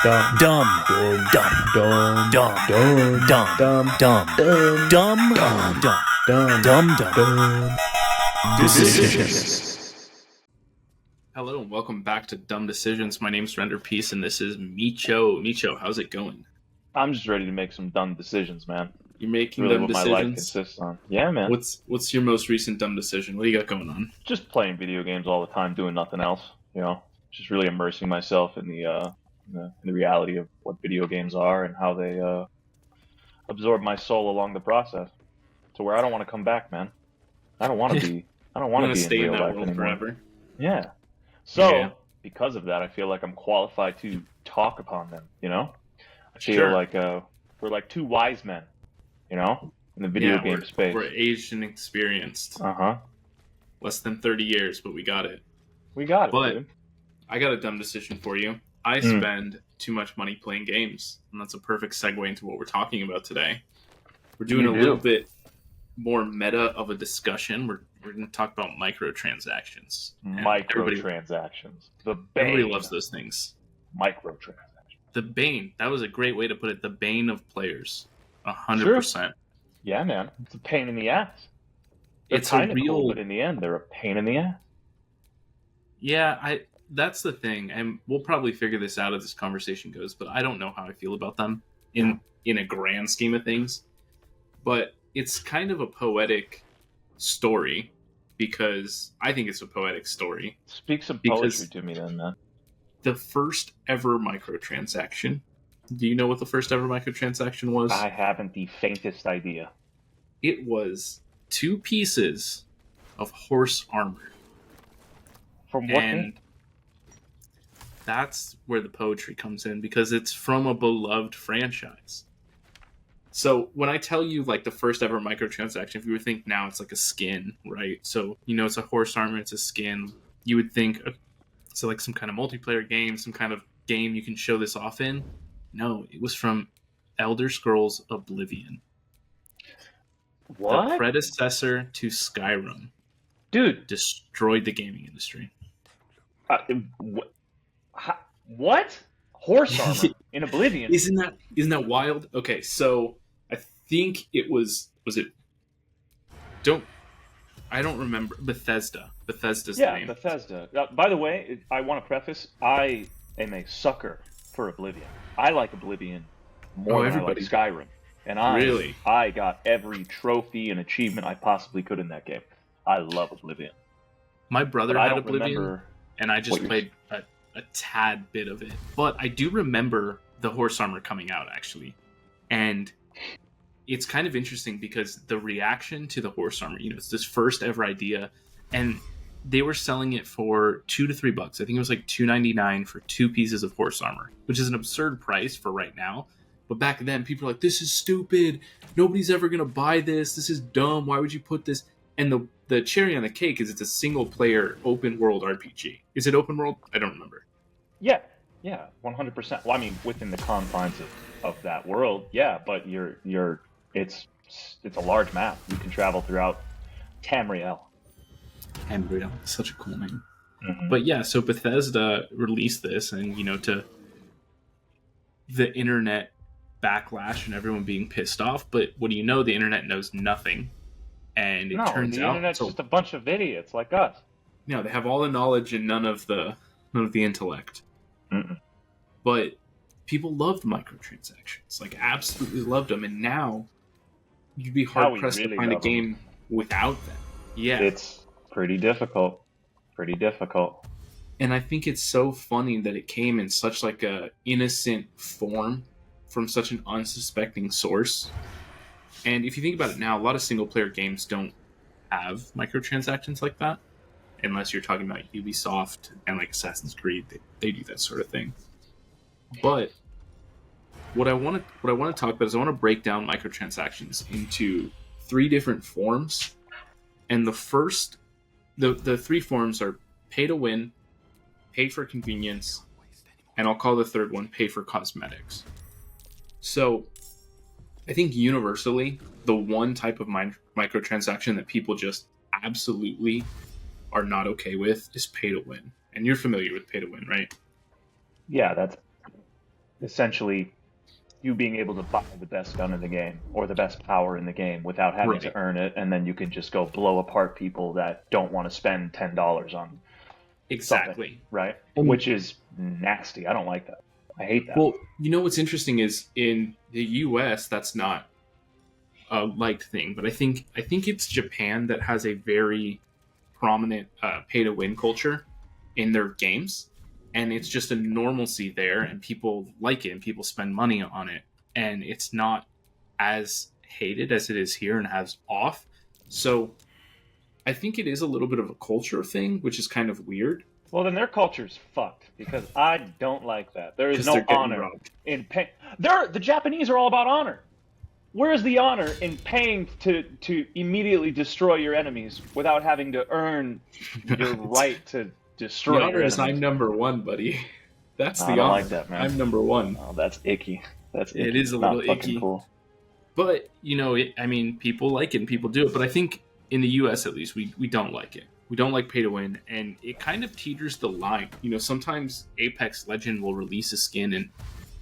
Dumb, dumb, dumb, dumb, dumb, dumb, dumb, dumb, dumb, dumb, dumb, dumb. Decisions. Hello and welcome back to Dumb Decisions. My name's RenderPeace and this is Meacho. Meacho, how's it going? I'm just ready to make some dumb decisions, man. You're making Really dumb what decisions? my life consists on. Yeah, man. What's your most recent dumb decision? What do you got going on? Just playing video games all the time, doing nothing else. You know, just really immersing myself in the reality of what video games are and how they absorb my soul along the process. To where I don't want to come back, man. I don't want to be. I don't want to be stay in in real that life world anymore. forever. Yeah. So Yeah. because of that, I feel like I'm qualified to talk upon them. You know, I feel Sure. like we're like two wise men. You know, in the video game space. We're aged and experienced. Uh-huh. Less than 30 years, but we got it. We got it, But dude. I got a dumb decision for you. I spend too much money playing games, and that's a perfect segue into what we're talking about today. We're doing You a do. little bit more meta of a discussion. We're going to talk about microtransactions. And Microtransactions. The bane. Everybody loves those things. Microtransactions. The bane. That was a great way to put it. The bane of players. 100%. Yeah, man. It's a pain in the ass. They're It's a kinda real... cool, but in the end, they're a pain in the ass. Yeah, that's the thing. And we'll probably figure this out as this conversation goes, but I don't know how I feel about them in a grand scheme of things. But it's kind of a poetic story because I think it's a poetic story. Speak some Because- poetry to me then, man. The first ever microtransaction. Do you know what the first ever microtransaction was? I haven't the faintest idea. It was 2 pieces of horse armor. From what And game? that's where the poetry comes in because it's from a beloved franchise. So when I tell you like the first ever microtransaction, if you would think now it's like a skin, right? So, it's a horse armor, it's a skin. You would think, so like some kind of multiplayer game, some kind of game you can show this off in. No, it was from Elder Scrolls Oblivion. What? The predecessor to Skyrim. Dude. Destroyed the gaming industry. What? Horse armor in Oblivion? Isn't that wild? Okay, so I think it was it I don't remember. Bethesda's the name. Bethesda. By the way, I want to preface, I am a sucker for Oblivion. I like Oblivion more than everybody. I like Skyrim. And Really? I got every trophy and achievement I possibly could in that game. I love Oblivion. My brother But I had don't Oblivion, remember and I just what you're- played a tad bit of it. But I do remember the horse armor coming out, actually. And it's kind of interesting because the reaction to the horse armor, it's this first ever idea, and they were selling it for $2 to $3. I think it was like $2.99 for 2 pieces of horse armor, which is an absurd price for right now. But back then, people were like, "This is stupid. Nobody's ever gonna buy this. This is dumb. Why would you put this?" And the cherry on the cake is it's a single player open world RPG. Is it open world? I don't remember. Yeah, 100%. Well, I mean, within the confines of that world, yeah, but it's a large map. You can travel throughout Tamriel. Embryo, such a cool name. Mm-hmm. But yeah, so Bethesda released this, and to the internet backlash and everyone being pissed off. But what do you know? The internet knows nothing, and it turns the out internet's just a bunch of idiots like us. they have all the knowledge and none of the intellect. Mm-mm. But people loved microtransactions, like absolutely loved them, and now you'd be Now hard we pressed really to find a love 'em. game without them. Yeah, It's pretty difficult. and I think it's so funny that it came in such like a innocent form from such an unsuspecting source. And if you think about it now, a lot of single player games don't have microtransactions like that, unless you're talking about Ubisoft and like Assassin's Creed. They do that sort of thing. But what I want to talk about is I want to break down microtransactions into 3 different forms. And the 3 forms are pay to win, pay for convenience, and I'll call the third one pay for cosmetics. So I think universally, the one type of microtransaction that people just absolutely are not okay with is pay to win. And you're familiar with pay to win, right? Yeah, that's essentially you being able to buy the best gun in the game or the best power in the game without having to Right. earn it, and then you can just go blow apart people that don't want to spend $10 on Exactly. something, right? And- Which is nasty. I don't like that. I hate that. Well, you know what's interesting is in the U.S. that's not a liked thing, but I think it's Japan that has a very prominent pay to win culture in their games, and it's just a normalcy there, and people like it, and people spend money on it, and it's not as hated as it is here and has off. So I think it is a little bit of a culture thing, which is kind of weird. Well, then their culture's fucked because I don't like that. There is 'Cause no they're getting honor robbed. in pay. The Japanese are all about honor. Where is the honor in paying to immediately destroy your enemies without having to earn your right to destroy The your honor is enemies? I'm number one, buddy. That's I the don't honor. like that, man. I'm number one. Oh, that's icky. That's icky. It is a Not little fucking icky. cool. But, people like it and people do it. But I think in the US, at least, we don't like it. We don't like pay to win. And it kind of teeters the line. Sometimes Apex Legend will release a skin and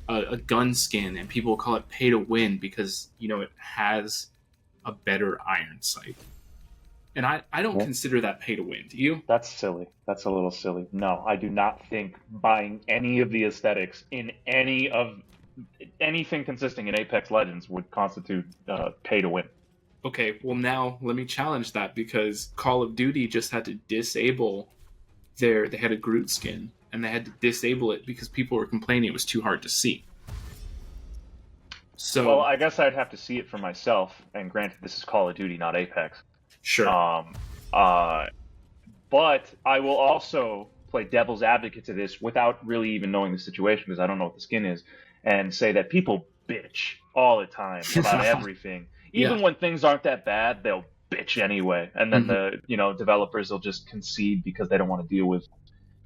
a gun skin, and people will call it pay to win because, it has a better iron sight. And I don't consider that pay to win. Do you? That's silly. That's a little silly. No, I do not think buying any of the aesthetics in anything consisting in Apex Legends would constitute pay to win. Okay, well now let me challenge that because Call of Duty just had to disable they had a Groot skin and they had to disable it because people were complaining it was too hard to see. So Well, I guess I'd have to see it for myself. And granted, this is Call of Duty, not Apex. sure. But I will also play devil's advocate to this without really even knowing the situation because I don't know what the skin is, and say that people bitch all the time about everything. Even Yeah. when things aren't that bad, they'll bitch anyway, and then the developers will just concede because they don't want to deal with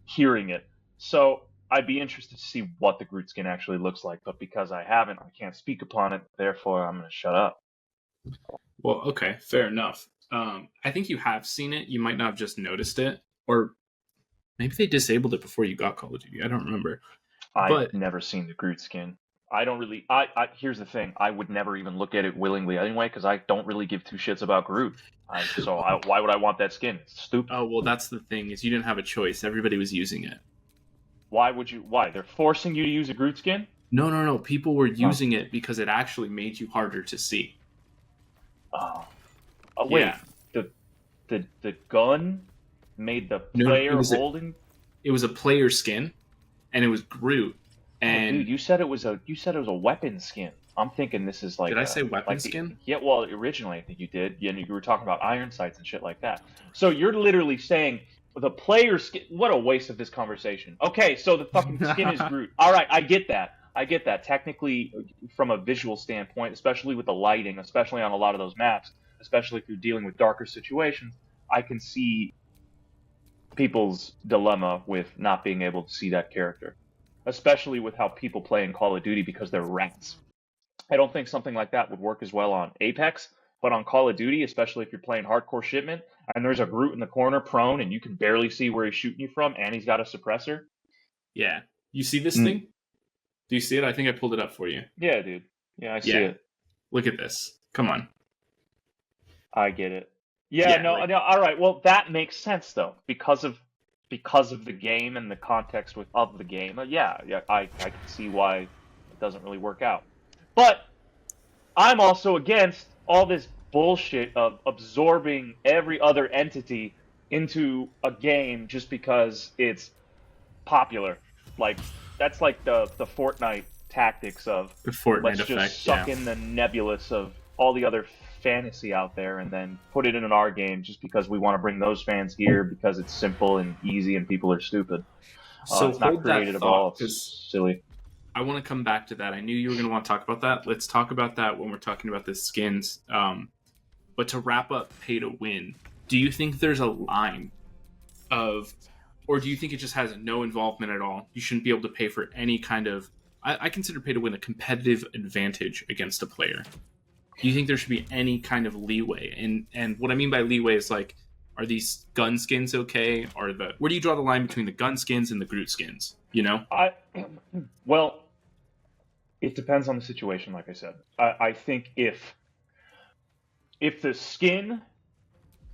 hearing it. So I'd be interested to see what the Groot skin actually looks like, but because I haven't, I can't speak upon it. Therefore, I'm going to shut up. Well, okay, fair enough. I think you have seen it. You might not have just noticed it, or maybe they disabled it before you got Call of Duty. I don't remember. I've But- never seen the Groot skin. I don't really. Here's the thing. I would never even look at it willingly anyway because I don't really give two shits about Groot. Why would I want that skin? It's stupid. Oh well, that's the thing is you didn't have a choice. Everybody was using it. Why would you? Why they're forcing you to use a Groot skin? No. People were using it because it actually made you harder to see. Oh, wait. Yeah. The gun made the No, player it was holding. It was a player skin, and it was Groot. And Dude, you said it was a weapon skin. I'm thinking this is like. Did I say weapon like skin? Yeah, well, originally I think you did. Yeah, and you were talking about iron sights and shit like that. So you're literally saying the player skin. What a waste of this conversation. Okay, so the fucking skin is Groot. All right, I get that. Technically, from a visual standpoint, especially with the lighting, especially on a lot of those maps, especially if you're dealing with darker situations, I can see people's dilemma with not being able to see that character, especially with how people play in Call of Duty because they're rats. I don't think something like that would work as well on Apex, but on Call of Duty, especially if you're playing hardcore shipment, and there's a Groot in the corner prone and you can barely see where he's shooting you from, and he's got a suppressor. Yeah. You see this thing? Do you see it? I think I pulled it up for you. Yeah, dude. Yeah, I see Yeah. it. Look at this. Come on. I get it. Yeah, Yeah, no, like- no, all right. Well, that makes sense though, because of the game and the context of the game. Yeah, I can see why it doesn't really work out. But I'm also against all this bullshit of absorbing every other entity into a game just because it's popular. Like that's like the Fortnite tactics of The Fortnite let's effect. just suck Yeah. in the nebulous of all the other fantasy out there and then put it in our game just because we want to bring those fans here because it's simple and easy and people are stupid. So it's not hold that creative at all. thought, It's 'cause silly. I want to come back to that. I knew you were going to want to talk about that. Let's talk about that when we're talking about the skins. But to wrap up pay to win, do you think there's a line of, or do you think it just has no involvement at all? You shouldn't be able to pay for any kind of, I consider pay to win a competitive advantage against a player. Do you think there should be any kind of leeway? And what I mean by leeway is like, are these gun skins okay? Where do you draw the line between the gun skins and the Groot skins? You know? Well, It depends on the situation, like I said. I think if the skin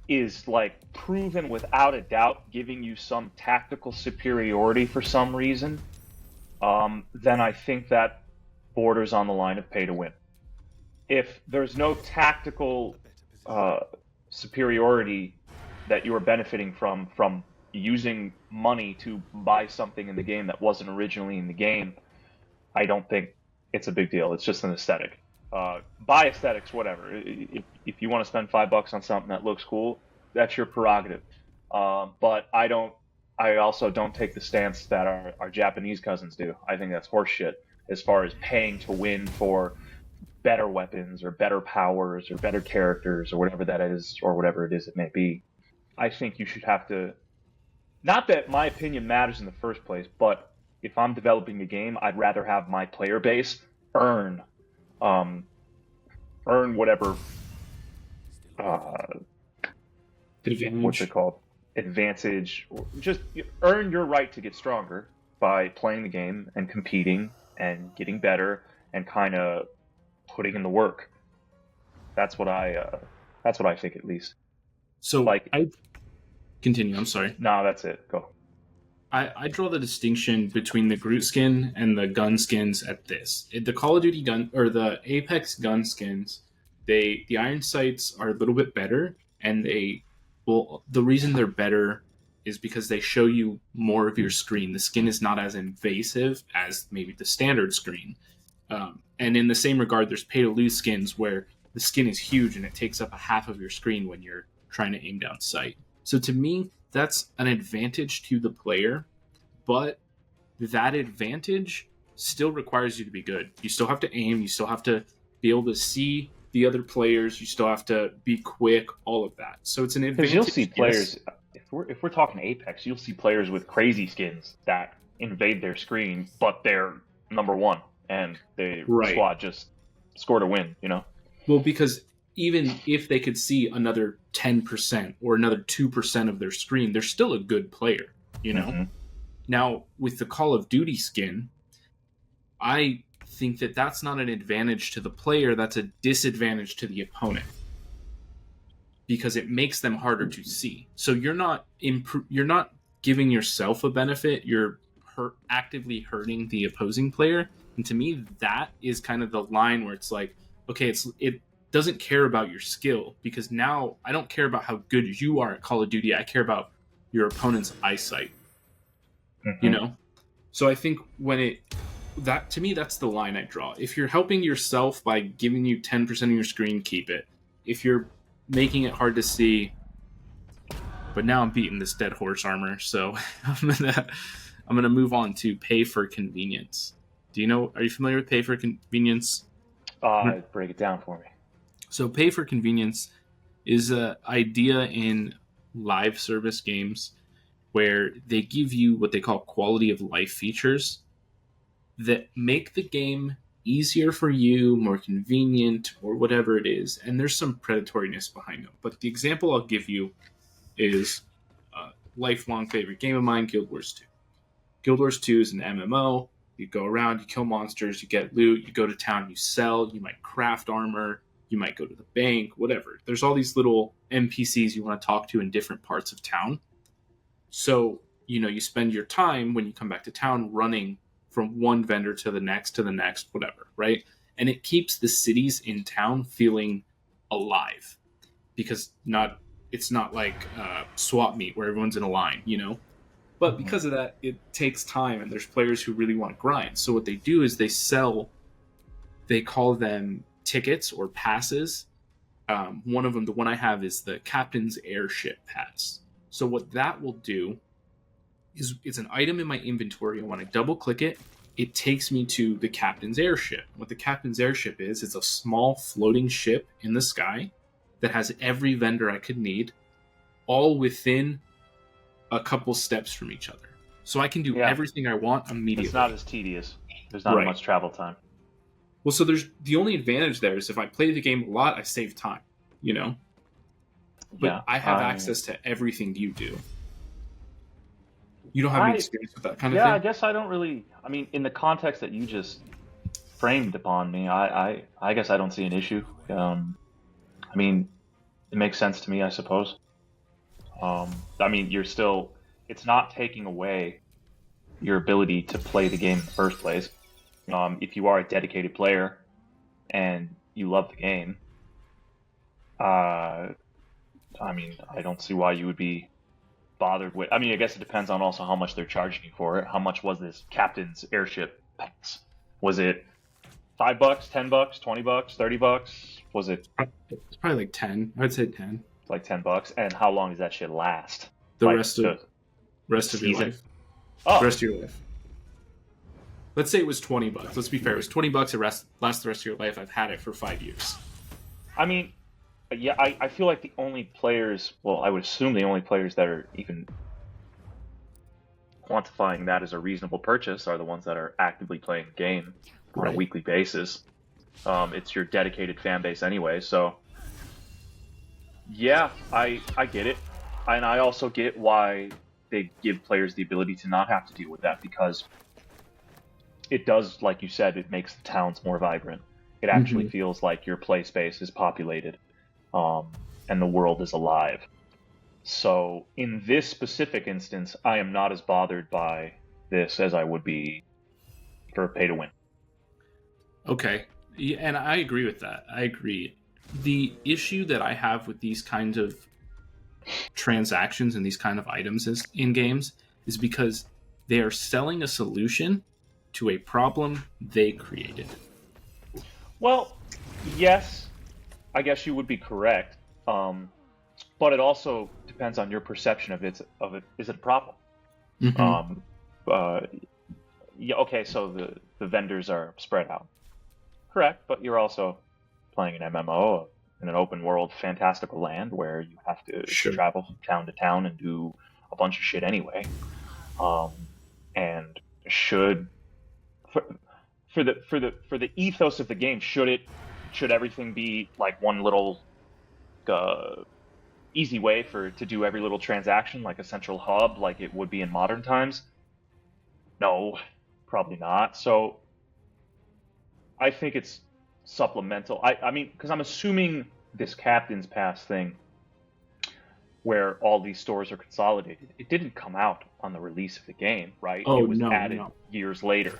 is like proven without a doubt giving you some tactical superiority for some reason, then I think that borders on the line of pay to win. If there's no tactical superiority that you are benefiting from using money to buy something in the game that wasn't originally in the game, I don't think it's a big deal. It's just an aesthetic. Buy aesthetics, whatever. If you want to spend $5 on something that looks cool, that's your prerogative. But I don't. I also don't take the stance that our Japanese cousins do. I think that's horseshit as far as paying to win for better weapons or better powers or better characters or whatever that is or whatever it is it may be. I think you should have to. Not that my opinion matters in the first place, but if I'm developing a game, I'd rather have my player base earn whatever what's it called, advantage, or just earn your right to get stronger by playing the game and competing and getting better and kind of putting in the work. That's what I think, at least. So Like, I continue. I'm sorry. No, that's it. Go. I draw the distinction between the Groot skin and the gun skins at this. The Call of Duty gun or the Apex gun skins, the iron sights are a little bit better, and the reason they're better is because they show you more of your screen. The skin is not as invasive as maybe the standard screen. And in the same regard, there's pay to lose skins where the skin is huge and it takes up a half of your screen when you're trying to aim down sight. So to me, that's an advantage to the player, but that advantage still requires you to be good. You still have to aim, you still have to be able to see the other players, you still have to be quick, all of that. So it's an advantage. Because you'll see players, if we're talking Apex, you'll see players with crazy skins that invade their screen, but they're number one, and the squad just scored a win, you know? Well, because even if they could see another 10% or another 2% of their screen, they're still a good player, you know? Mm-hmm. Now, with the Call of Duty skin, I think that that's not an advantage to the player, that's a disadvantage to the opponent. Because it makes them harder to see. So you're not giving yourself a benefit, you're actively hurting the opposing player. And to me, that is kind of the line where it's like, okay, it doesn't care about your skill, because now I don't care about how good you are at Call of Duty. I care about your opponent's eyesight. Mm-hmm. You know? So I think to me, that's the line I draw. If you're helping yourself by giving you 10% of your screen, keep it. If you're making it hard to see, but now I'm beating this dead horse armor, so I'm gonna move on to pay for convenience. Are you familiar with pay for convenience? Break it down for me. So pay for convenience is an idea in live service games where they give you what they call quality of life features that make the game easier for you, more convenient, or whatever it is. And there's some predatoriness behind them. But the example I'll give you is a lifelong favorite game of mine, Guild Wars 2. Guild Wars 2 is an MMO. You go around, you kill monsters, you get loot, you go to town, you sell, you might craft armor, you might go to the bank, whatever. There's all these little NPCs you want to talk to in different parts of town. So, you spend your time when you come back to town running from one vendor to the next, whatever, right? And it keeps the cities in town feeling alive, because it's not like swap meet where everyone's in a line, But because of that, it takes time, and there's players who really want to grind. So what they do is they call them tickets or passes. One of them, the one I have, is the Captain's Airship Pass. So what that will do is it's an item in my inventory, and when I double click it, it takes me to the Captain's Airship. What the Captain's Airship is, it's a small floating ship in the sky that has every vendor I could need, all within a couple steps from each other. So I can do everything I want immediately. It's not as tedious. There's not much travel time. Well, so the only advantage there is if I play the game a lot, I save time, But I have access to everything you do. You don't have any experience with that kind of thing? Yeah, I guess I don't really... I mean, in the context that you just framed upon me, I guess I don't see an issue. I mean, it makes sense to me, I suppose. I mean, it's not taking away your ability to play the game in the first place. If you are a dedicated player and you love the game, I mean, I don't see why you would be bothered with. I mean, I guess it depends on also how much they're charging you for it. How much was this captain's airship pass? Was it $5, $10, $20, $30? Was it It's probably like 10. I'd say 10. like $10? And how long does that shit last? The Like, rest of your season? life. Oh, The rest of your life. Let's say it was $20. Let's be fair. It was $20. It lasts the rest of your life. I've had it for 5 years. I mean, yeah, I feel like the only players, well, I would assume the only players that are even quantifying that as a reasonable purchase are the ones that are actively playing the game on a Right. weekly basis. It's your dedicated fan base anyway, so yeah, I get it. And I also get why they give players the ability to not have to deal with that, because it does, like you said, it makes the towns more vibrant. It actually feels like your play space is populated, and the world is alive. So in this specific instance, I am not as bothered by this as I would be for pay to win. Okay. Yeah, and I agree with that. I agree. The issue that I have with these kinds of transactions and these kind of items in games is because they are selling a solution to a problem they created. Well, yes, I guess you would be correct, but it also depends on your perception of it. Is it a problem? Yeah, okay, so the vendors are spread out. Correct, but you're also playing an MMO in an open world fantastical land where you have to Sure. travel from town to town and do a bunch of shit anyway. And should for the ethos of the game, should everything be like one little easy way to do every little transaction, like a central hub, like it would be in modern times? No, probably not. So I think it's supplemental. I mean, because I'm assuming this Captain's Pass thing, where all these stores are consolidated, it didn't come out on the release of the game, right? Oh, it was no, added no. years later,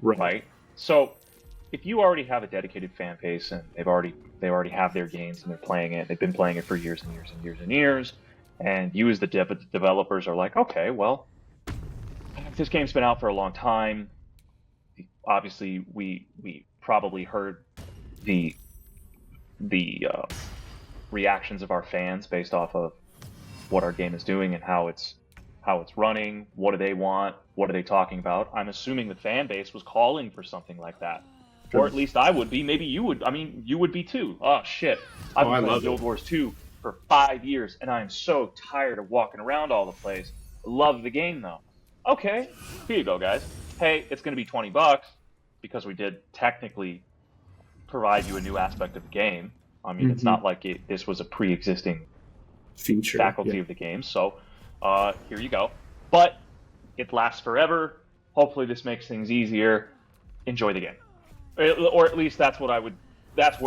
Right. right? So if you already have a dedicated fan base and they already have their games and they're playing it, they've been playing it for years and years and years and years, and you as the developers are like, okay, well, this game's been out for a long time. Obviously, we probably heard the reactions of our fans based off of what our game is doing and how it's running. What do they want? What are they talking about? I'm assuming the fan base was calling for something like that, Sure. or at least I would be. Maybe you would. I mean, you would be too. Oh shit! I've Oh, been I playing love Guild it. Wars 2 for 5 years, and I am so tired of walking around all the place. Love the game though. Okay, here you go, guys. Hey, it's going to be $20 because we did technically provide you a new aspect of the game. I mean, it's not like this was a pre-existing Feature. faculty Yeah. of the game. So here you go. But it lasts forever. Hopefully, this makes things easier. Enjoy the game, or at least that's what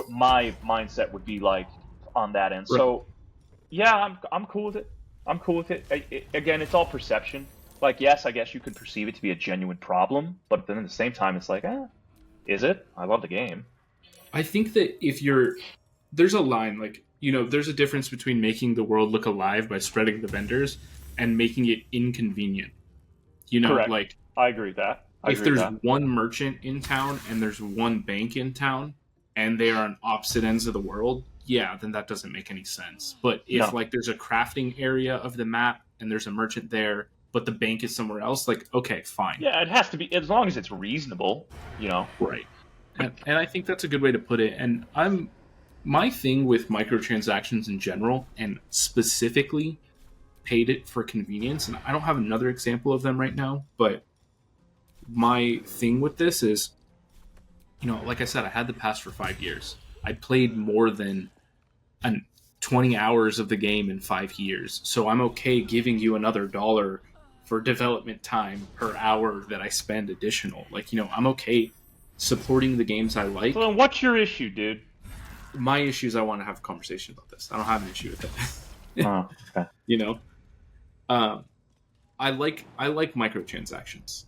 my mindset would be like on that end. Right. So yeah, I'm cool with it. I'm cool with it. Again, it's all perception. Like, yes, I guess you could perceive it to be a genuine problem, but then at the same time, it's like, is it? I love the game. I think that there's a line, like, there's a difference between making the world look alive by spreading the vendors and making it inconvenient. Correct. Like, I agree with that. if there's one merchant in town and there's one bank in town and they are on opposite ends of the world, yeah, then that doesn't make any sense. But if like there's a crafting area of the map and there's a merchant there, but the bank is somewhere else, like, okay, fine. Yeah, it has to be, as long as it's reasonable, Right. And I think that's a good way to put it. And my thing with microtransactions in general, and specifically paid it for convenience, and I don't have another example of them right now, but my thing with this is, like I said, I had the pass for 5 years. I played more than 20 hours of the game in 5 years. So I'm okay giving you another $1 for development time per hour that I spend additional. Like, I'm okay supporting the games I like. So then what's your issue, dude? My issue is I want to have a conversation about this. I don't have an issue with it. Oh, okay. You know, I like microtransactions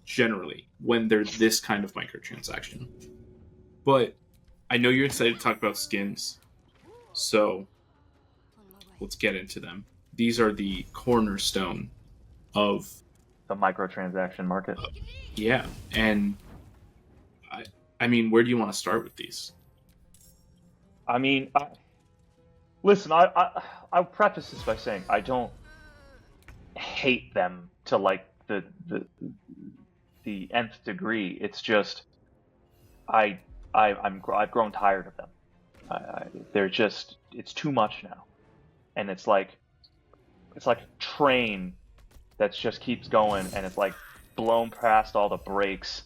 generally when they're this kind of microtransaction. But I know you're excited to talk about skins, so let's get into them. These are the cornerstone of The microtransaction market. yeah, and I mean, where do you want to start with these? I mean, I'll preface this by saying I don't hate them to like the nth degree. It's just I've grown tired of them. They're just, it's too much now, and it's like a train that just keeps going, and it's like blown past all the brakes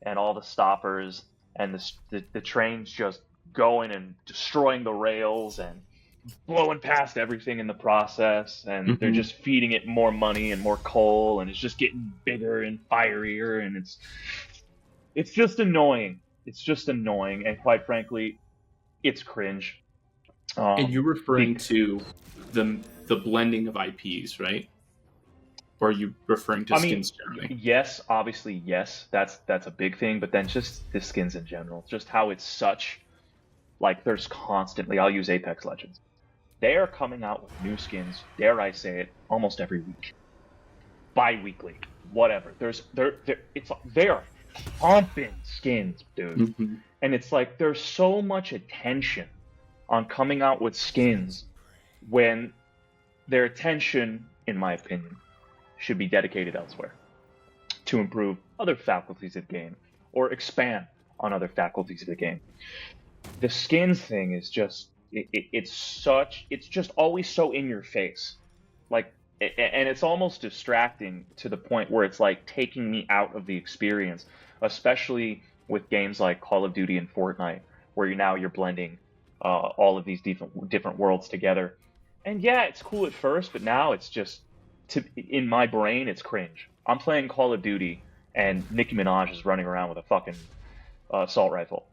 and all the stoppers, and the train's just going and destroying the rails and blowing past everything in the process, and they're just feeding it more money and more coal, and it's just getting bigger and fierier, and it's just annoying. It's just annoying, and quite frankly, it's cringe. And you're referring to the blending of IPs, right? Or are you referring to skins generally? Yes, obviously, yes. That's a big thing, but then just the skins in general, just how it's such, like, there's constantly. I'll use Apex Legends. They are coming out with new skins, dare I say it, almost every week, bi-weekly, whatever. They are pumping skins, dude, and it's like there's so much attention on coming out with skins when their attention, in my opinion, should be dedicated elsewhere to improve other faculties of the game or expand on other faculties of the game. The skins thing is just it's just always so in your face, like, and it's almost distracting to the point where it's like taking me out of the experience, especially with games like Call of Duty and Fortnite, where you're blending all of these different worlds together. And yeah, it's cool at first, but now it's just, in my brain, it's cringe. I'm playing Call of Duty, and Nicki Minaj is running around with a fucking assault rifle.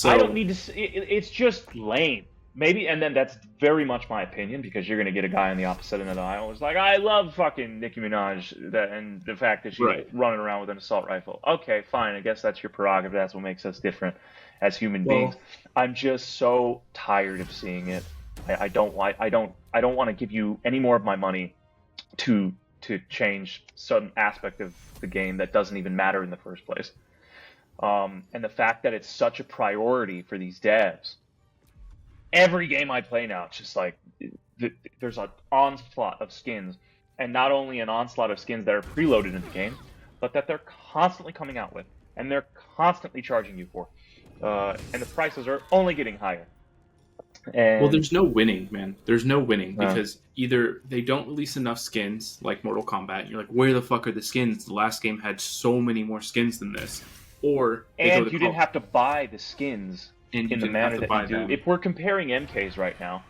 I don't need to. It's just lame. Maybe, and then that's very much my opinion, because you're gonna get a guy on the opposite end of the aisle who's like, I love fucking Nicki Minaj, and the fact that she's running around with an assault rifle. Okay, fine. I guess that's your prerogative. That's what makes us different as human beings. I'm just so tired of seeing it. I don't want to give you any more of my money to change some aspect of the game that doesn't even matter in the first place. And the fact that it's such a priority for these devs. Every game I play now, it's just like there's an onslaught of skins, and not only an onslaught of skins that are preloaded in the game, but that they're constantly coming out with, and they're constantly charging you for, and the prices are only getting higher. And, well, there's no winning, man. There's no winning, because either they don't release enough skins, like Mortal Kombat, and you're like, where the fuck are the skins? The last game had so many more skins than this. Or you didn't have to buy the skins in the manner that you do. Them. If we're comparing MKs right now,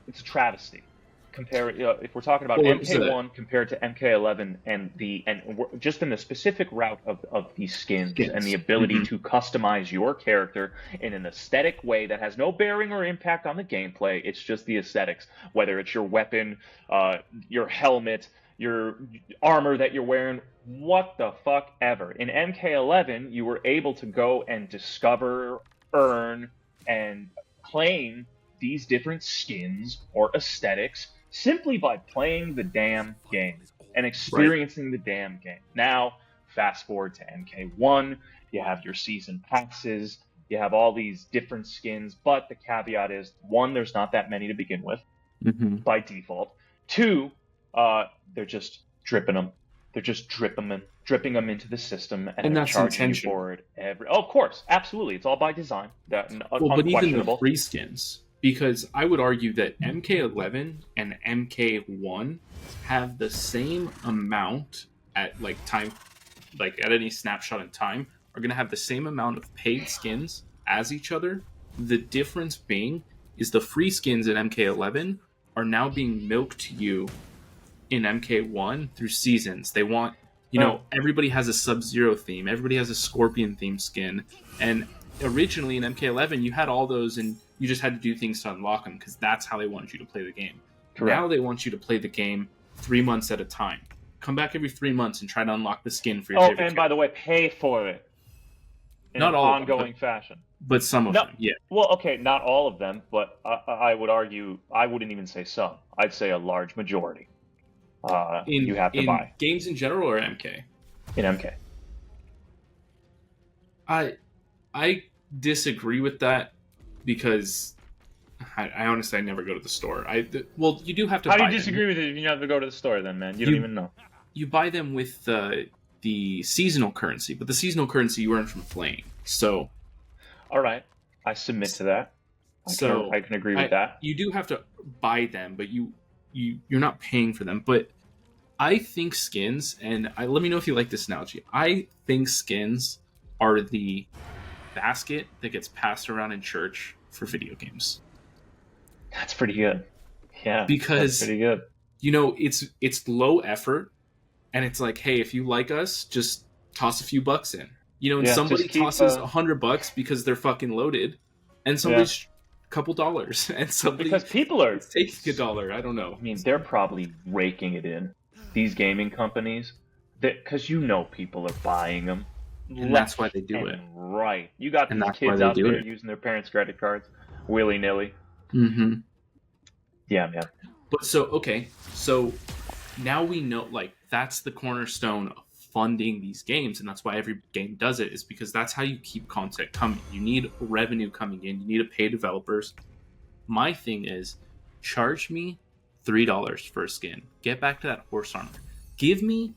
it's a travesty. If we're talking about MK1 compared to MK11, and we're just in the specific route of these skins and the ability to customize your character in an aesthetic way that has no bearing or impact on the gameplay. It's just the aesthetics, whether it's your weapon, your helmet, your armor that you're wearing, what the fuck ever. In MK11, you were able to go and discover, earn, and claim these different skins or aesthetics simply by playing the damn game and experiencing the damn game. Now, fast forward to MK1, you have your season passes, you have all these different skins, but the caveat is, one, there's not that many to begin with by default. Two, they're just dripping them. They're just dripping them into the system, and they're charging you for it of course, absolutely. It's all by design. But even the free skins, because I would argue that MK11 and MK1 have the same amount at time, at any snapshot in time, are going to have the same amount of paid skins as each other. The difference being is the free skins in MK11 are now being milked to you in MK1 through seasons. They want You know, everybody has a Sub-Zero theme. Everybody has a Scorpion theme skin. And originally in MK11, you had all those, and you just had to do things to unlock them because that's how they wanted you to play the game. Correct. Now they want you to play the game 3 months at a time. Come back every 3 months and try to unlock the skin for your favorite and by the way, pay for it. In Not an all of them, ongoing fashion. But some of them, yeah. Well, okay, not all of them, but I would argue, I wouldn't even say some. I'd say a large majority. You have to buy. Games in general or MK? In MK. I disagree with that because I honestly I never go to the store. Well, you do have to. How do buy you disagree with it if you have to go to the store then, man? You don't even know. You buy them with the seasonal currency, but the seasonal currency you earn from playing. So, all right, I submit to that. I can agree with that. You do have to buy them, but you're not paying for them. But I think skins, and let me know if you like this analogy. I think skins are the basket that gets passed around in church for video games. That's pretty good. Yeah, because that's pretty good. You know, it's low effort, and it's like, hey, if you like us, just toss a few bucks in. You know, and somebody tosses $100 because they're fucking loaded, and somebody's a couple dollars, and somebody because people are taking $1. I don't know. I mean, they're probably raking it in. These gaming companies, because people are buying them. And that's why they do it. Right. You got these kids out there using their parents' credit cards willy-nilly. Mm-hmm. Yeah, man. But so now we know, like, that's the cornerstone of funding these games, and that's why every game does it, is because that's how you keep content coming. You need revenue coming in. You need to pay developers. My thing is, charge me $3 for a skin. Get back to that horse armor. Give me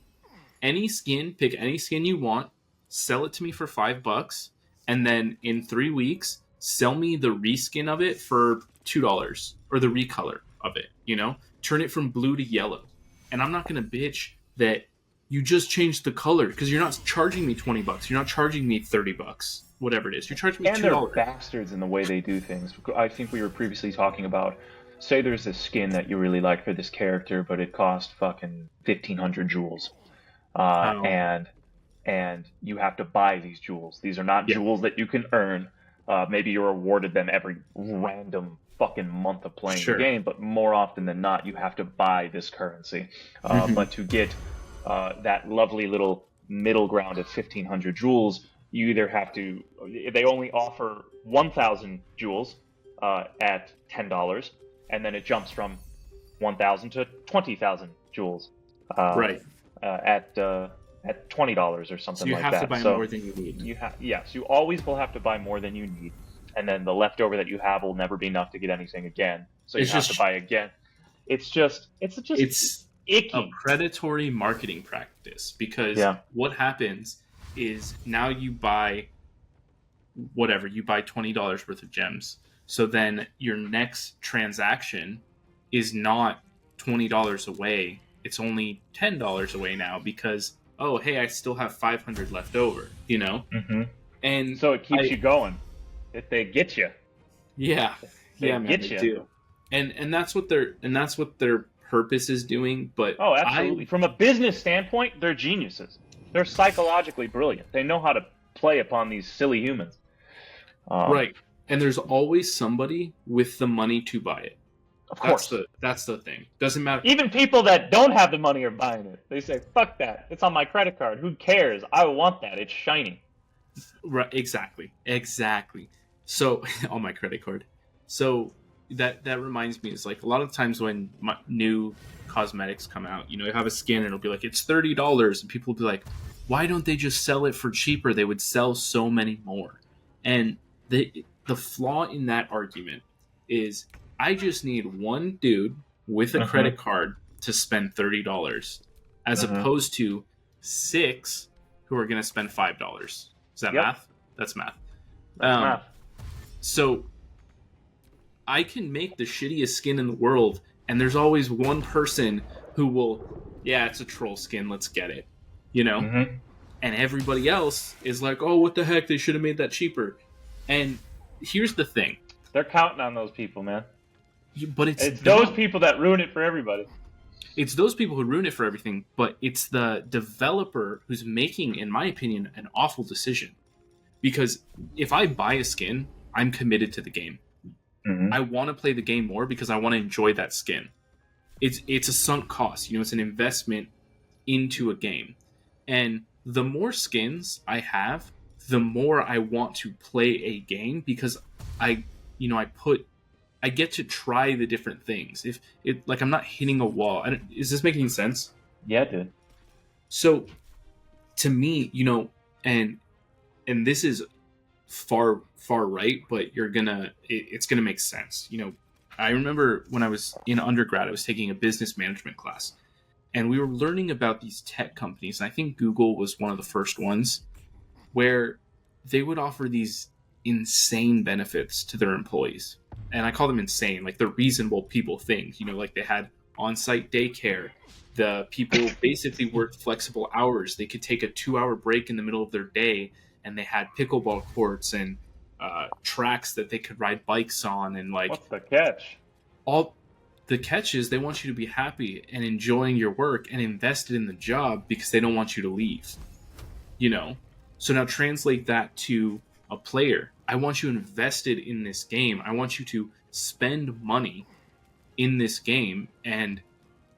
any skin, pick any skin you want, sell it to me for $5, and then in 3 weeks, sell me the reskin of it for $2 or the recolor of it. You know, turn it from blue to yellow. And I'm not gonna bitch that you just changed the color because you're not charging me $20. You're not charging me $30. Whatever it is, you're charging me $2. And they're bastards in the way they do things. I think we were previously talking about. Say there's this skin that you really like for this character, but it cost fucking 1,500 jewels, and you have to buy these jewels. These are not jewels that you can earn. Maybe you're awarded them every random fucking month of playing the game, but more often than not, you have to buy this currency. But to get that lovely little middle ground of 1,500 jewels, you either have to. They only offer 1,000 jewels at $10. And then it jumps from 1,000 to 20,000 jewels, at $20 or something like that. So you have to buy more than you need. Yes, you always will have to buy more than you need, and then the leftover that you have will never be enough to get anything again. So you have to buy again. It's icky. A predatory marketing practice because what happens is now you buy whatever, you buy $20 worth of gems. So then your next transaction is not $20 away. It's only $10 away now because, oh, hey, I still have 500 left over, you know? Mm-hmm. And so it keeps you going. If they get you. Yeah. They do. And that's what their purpose is doing. But oh, absolutely. From a business standpoint, they're geniuses. They're psychologically brilliant. They know how to play upon these silly humans. Right. And there's always somebody with the money to buy it. Of course. That's the thing. Doesn't matter. Even people that don't have the money are buying it. They say, fuck that. It's on my credit card. Who cares? I want that. It's shiny. Right. Exactly. So, on my credit card. So, that reminds me, is like a lot of times when new cosmetics come out, you know, you have a skin and it'll be like, it's $30. And people will be like, why don't they just sell it for cheaper? They would sell so many more. And the flaw in that argument is I just need one dude with a credit card to spend $30 as opposed to 6 who are going to spend $5. Is that math? That's math. That's math. So I can make the shittiest skin in the world and there's always one person who will, yeah, it's a troll skin, let's get it. You know? Mm-hmm. And everybody else is like, oh, what the heck, they should have made that cheaper. And here's the thing. They're counting on those people, man. But it's those people that ruin it for everybody. It's those people who ruin it for everything, but it's the developer who's making, in my opinion, an awful decision. Because if I buy a skin, I'm committed to the game. Mm-hmm. I want to play the game more because I want to enjoy that skin. It's a sunk cost, it's an investment into a game. And the more skins I have, the more I want to play a game because I get to try the different things. If it I'm not hitting a wall. Is this making sense? Yeah, dude. So to me, and this is far right, but it's gonna make sense. I remember when I was in undergrad, I was taking a business management class, and we were learning about these tech companies, and I think Google was one of the first ones where they would offer these insane benefits to their employees. And I call them insane, like the reasonable people things. Like they had on-site daycare. The people basically worked flexible hours. They could take a 2-hour break in the middle of their day, and they had pickleball courts and tracks that they could ride bikes on. And what's the catch? All the catch is they want you to be happy and enjoying your work and invested in the job because they don't want you to leave. So now translate that to a player. I want you invested in this game. I want you to spend money in this game, and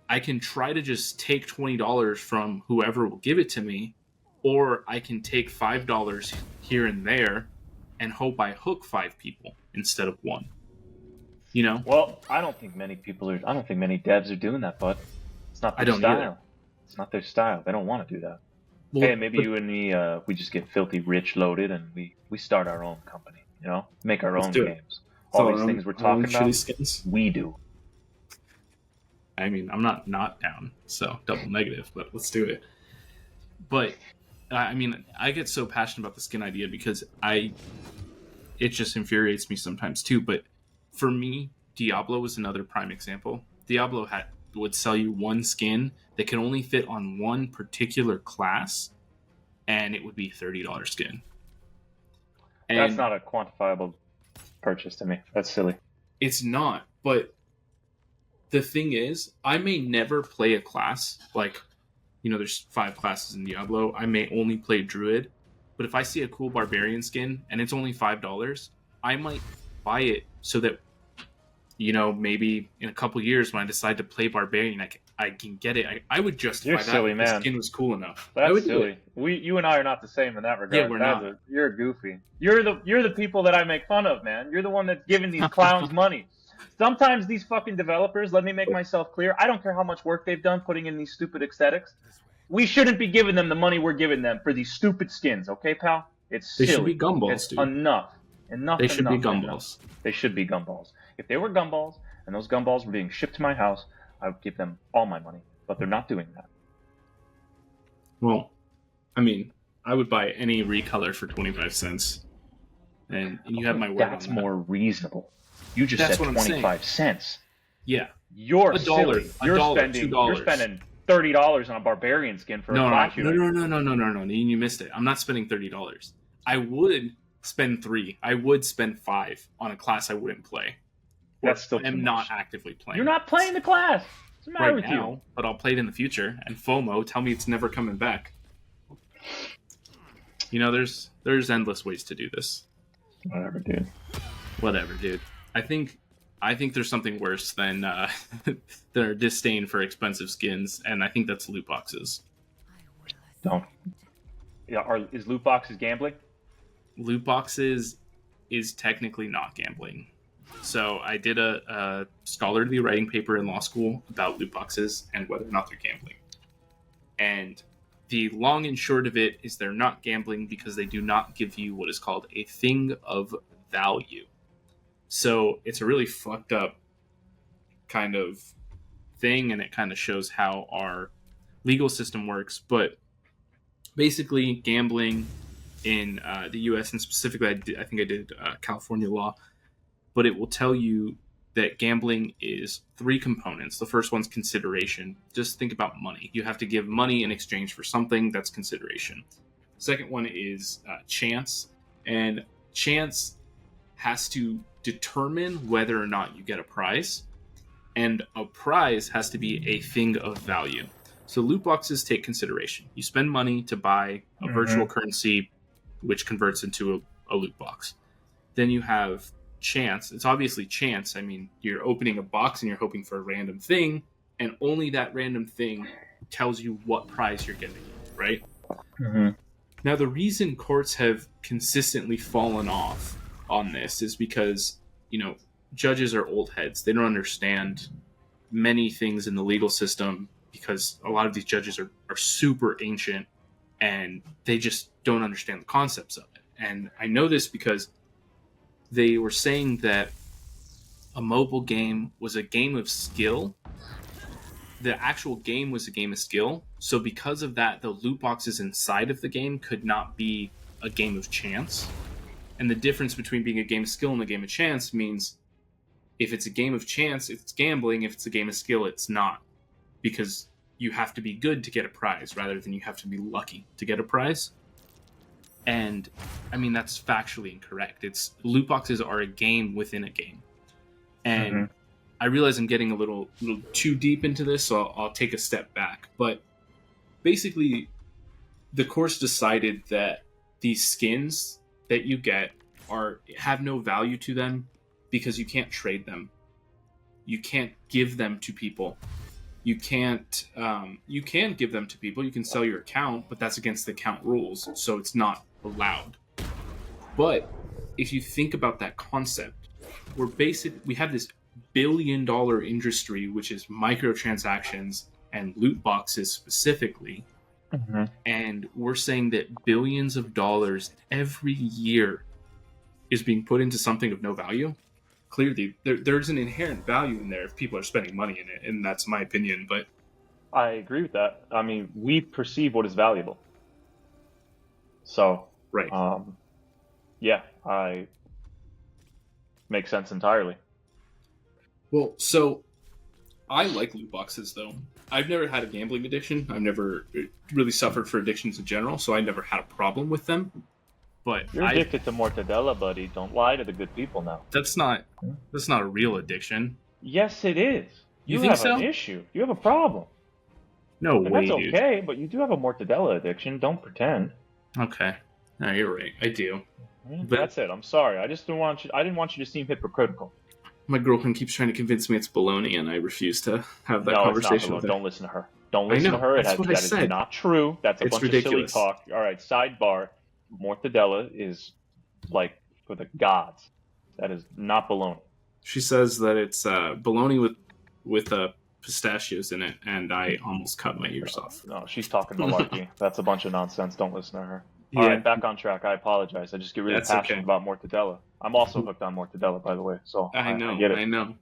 I can try to just take $20 from whoever will give it to me, or I can take $5 here and there and hope I hook 5 people instead of 1. Well, I don't think many devs are doing that, bud. It's not their style. Either. It's not their style. They don't want to do that. Well, hey, maybe you and me, we just get filthy rich loaded and we start our own company, make our own games. All these things we're talking about, we do. I mean, I'm not down, so double negative, but let's do it. But, I mean, I get so passionate about the skin idea because it just infuriates me sometimes too, but for me, Diablo was another prime example. Diablo would sell you one skin that can only fit on one particular class, and it would be $30 skin. And that's not a quantifiable purchase to me. That's silly. It's not, but the thing is, I may never play a class. There's 5 classes in Diablo. I may only play Druid, but if I see a cool Barbarian skin and it's only $5, I might buy it so that maybe in a couple years when I decide to play Barbarian, I can get it. I would justify You're that silly, if man. the skin was cool enough. That's silly. You and I are not the same in that regard. Yeah, we're not. You're goofy. You're the people that I make fun of, man. You're the one that's giving these clowns money. Sometimes these fucking developers, let me make myself clear, I don't care how much work they've done putting in these stupid aesthetics. We shouldn't be giving them the money we're giving them for these stupid skins, okay, pal? It's silly. They should be gumballs, dude. Enough. They should be gumballs. They should be gumballs. If they were gumballs, and those gumballs were being shipped to my house, I would give them all my money. But they're not doing that. Well, I mean, I would buy any recolor for 25 cents. And you have my word on that. That's more reasonable. You just said 25 cents. Yeah. You're $1. silly. You're spending $30 on a Barbarian skin for a class shooter. No. You missed it. I'm not spending $30. I would spend $3. I would spend $5 on a class I wouldn't play. That's still I'm not actively playing. You're not playing the class. What's the matter with you? But I'll play it in the future. And FOMO, tell me it's never coming back. There's endless ways to do this. Whatever, dude. I think there's something worse than their disdain for expensive skins, and I think that's loot boxes. Don't. Yeah, is loot boxes gambling? Loot boxes is technically not gambling. So I did a scholarly writing paper in law school about loot boxes and whether or not they're gambling. And the long and short of it is they're not gambling because they do not give you what is called a thing of value. So it's a really fucked up kind of thing, and it kind of shows how our legal system works. But basically, gambling in the U.S., and specifically, I think I did California law, but it will tell you that gambling is 3 components. The first one's consideration. Just think about money. You have to give money in exchange for something. That's consideration. The second one is chance, and chance has to determine whether or not you get a prize. and a prize has to be a thing of value. So loot boxes take consideration. You spend money to buy a virtual currency, which converts into a loot box. Then you have chance. It's obviously chance. I mean, you're opening a box and you're hoping for a random thing, and only that random thing tells you what prize you're getting, right? Now, the reason courts have consistently fallen off on this is because, judges are old heads. They don't understand many things in the legal system because a lot of these judges are super ancient and they just don't understand the concepts of it. And I know this because they were saying that a mobile game was a game of skill. The actual game was a game of skill. So because of that, the loot boxes inside of the game could not be a game of chance. And the difference between being a game of skill and a game of chance means if it's a game of chance, it's gambling. If it's a game of skill, it's not. Because you have to be good to get a prize rather than you have to be lucky to get a prize. And I mean, that's factually incorrect. Loot boxes are a game within a game. And I realize I'm getting a little too deep into this, so I'll take a step back. But basically, the courts decided that these skins that you get have no value to them because you can't trade them. You can't give them to people. You can give them to people. You can sell your account, but that's against the account rules, so it's not allowed. But if you think about that concept, we have this billion-dollar industry, which is microtransactions and loot boxes specifically, and we're saying that billions of dollars every year is being put into something of no value. Clearly, there's an inherent value in there if people are spending money in it, and that's my opinion. But I agree with that. I mean, we perceive what is valuable. So, right. Yeah, I makes sense entirely. Well, so I like loot boxes, though. I've never had a gambling addiction. I've never really suffered for addictions in general, so I never had a problem with them. But you're addicted to mortadella, buddy. Don't lie to the good people now. That's not a real addiction. Yes, it is. You think have so? An issue. You have a problem. No And way, that's dude. okay, but you do have a mortadella addiction. Don't pretend. Okay. No, you're right. I do. But that's it. I'm sorry. I just didn't want you. I didn't want you to seem hypocritical. My girlfriend keeps trying to convince me it's baloney, and I refuse to have that No, conversation it's not with her. Don't listen to her. Don't listen to her. That's what I said. Is not true. That's a It's bunch ridiculous. of silly talk. All right, sidebar. Mortadella is like for the gods. That is not baloney. She says that it's baloney with pistachios in it, and I almost cut my ears off. No, she's talking malarkey. That's a bunch of nonsense. Don't listen to her. Yeah. All right, back on track. I apologize. I just get really That's passionate okay. about mortadella. I'm also hooked on mortadella, by the way. So I know. I get it. I know.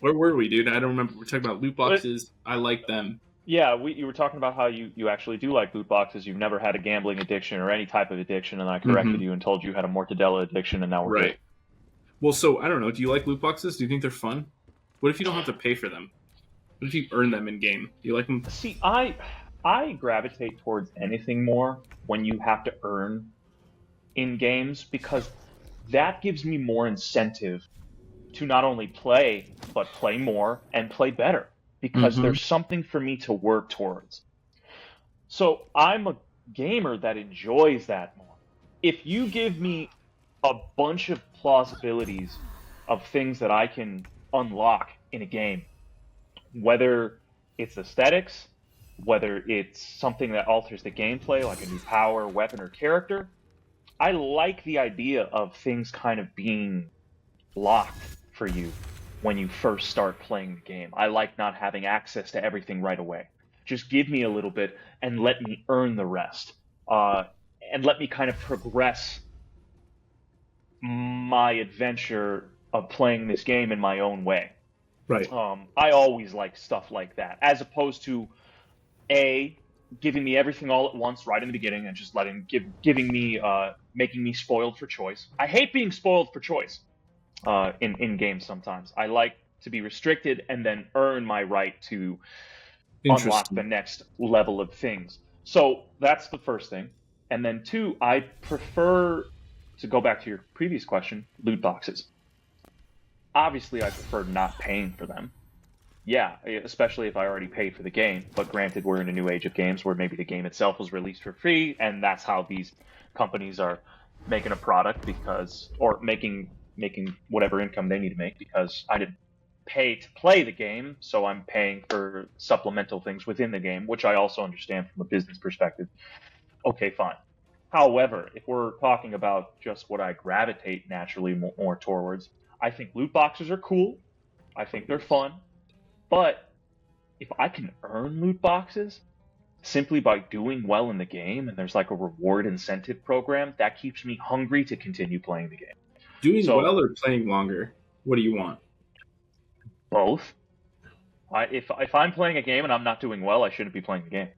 Where were we, dude? I don't remember. We're talking about loot boxes. I like them. Yeah, you were talking about how you actually do like loot boxes. You've never had a gambling addiction or any type of addiction, and I corrected you and told you had a mortadella addiction, and now we're Right. good. Well, so I don't know. Do you like loot boxes? Do you think they're fun? What if you don't have to pay for them? What if you earn them in game? Do you like them? See, I gravitate towards anything more when you have to earn in games because that gives me more incentive to not only play, but play more and play better because there's something for me to work towards. So I'm a gamer that enjoys that more. If you give me a bunch of plausibilities of things that I can unlock in a game, whether it's aesthetics, whether it's something that alters the gameplay, like a new power, weapon, or character, I like the idea of things kind of being locked for you when you first start playing the game. I like not having access to everything right away. Just give me a little bit and let me earn the rest. And let me kind of progress my adventure of playing this game in my own way. Right. I always like stuff like that, as opposed to giving me everything all at once right in the beginning and just making me spoiled for choice. I hate being spoiled for choice in games sometimes. I like to be restricted and then earn my right to unlock the next level of things. So that's the first thing. And then two, I prefer, to go back to your previous question, loot boxes. Obviously, I prefer not paying for them. yeah, especially if I already paid for the game. But granted, we're in a new age of games where maybe the game itself was released for free, and that's how these companies are making a product or making whatever income they need to make because I didn't pay to play the game, so I'm paying for supplemental things within the game, which I also understand from a business perspective. Okay, fine. However, if we're talking about just what I gravitate naturally more towards, I think loot boxes are cool. I think they're fun. But if I can earn loot boxes simply by doing well in the game and there's like a reward incentive program, that keeps me hungry to continue playing the game. Doing So, well or playing longer? What do you want? both. If I'm playing a game and I'm not doing well, I shouldn't be playing the game.